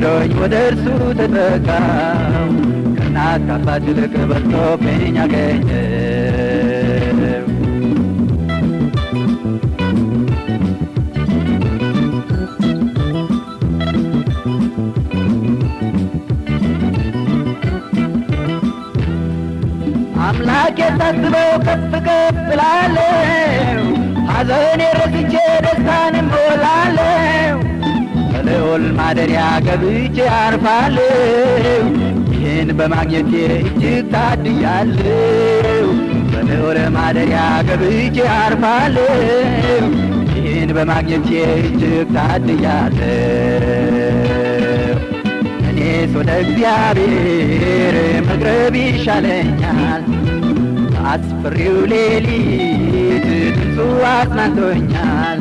ከብዶኝ ወደ እርሱ ተጠጋው ከእናት ከአባት ይልቅ በልጦብኝ አገኘው አምላኬ ሳስበው ከፍ ከፍ እላለሁ ሐዘኔ ረስቼ ደስታን እሞላለሁ በልዑል ማደሪያ ገብቼ አርፋለሁ ይህን በማግኘቴ እጅግ ታድያለሁ በልዑል ማደሪያ ገብቼ አርፋለሁ ይህን በማግኘቴ እጅግ ታድያለሁ እኔስ ወደ እግዚአብሔር መቅረብ ይሻለኛል አስፈሪው ሌሊት ድምፁ አጽናንቶኛል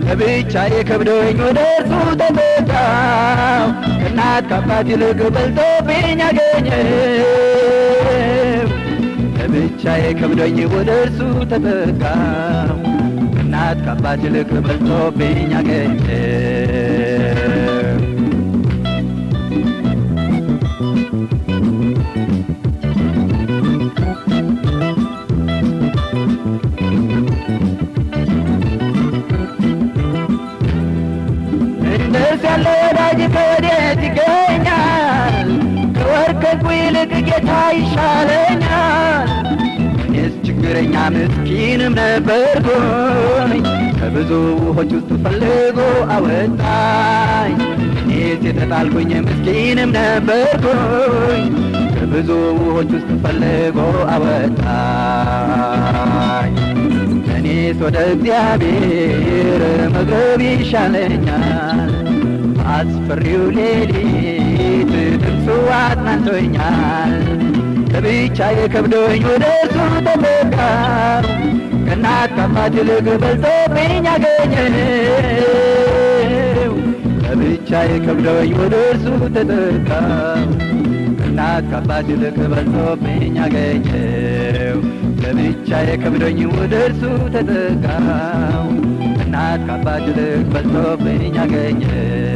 ለብቻዬ ከብዶኝ ወደ እርሱ ተጠጋው ከእናት ከአባት ይልቅ በልጦብኝ አገኘው ለብቻዬ ከብዶኝ ወደ እርሱ ተጠጋው ከእናት ከአባት ይልቅ በልጦብኝ አገኘው ያለ ወዳጅ ከወዴት ይገኛል ከወርቅ ከዕንቁ ይልቅ ጌታ ይሻለኛል እኔስ ችግረኛ ምስኪንም ነበርኩኝ ከብዙ ውኆች ውስጥ ፈልጎ አወጣኝ እኔስ የተጣልኩኝ ምስኪንም ነበርኩኝ ከብዙ ውኆች ውስጥ ፈልጎ አወጣኝ እኔስ ወደ እግዚአብሔር መቅረብ ይሻለኛል አስፈሪው ሌሊት ድምፁ አጽናንቶኛል ለብቻዬ ከብዶኝ ወደ እርሱ ተጠጋው ከእናት ከአባት ይልቅ በልጦብኝ አገኘው ለብቻዬ ከብዶኝ ወደ እርሱ ተጠጋው ከእናት ከአባት ይልቅ በልጦብኝ አገኘው ለብቻዬ ከብዶኝ ወደ እርሱ ተጠጋው ከእናት ከአባት ይልቅ በልጦብኝ አገኘው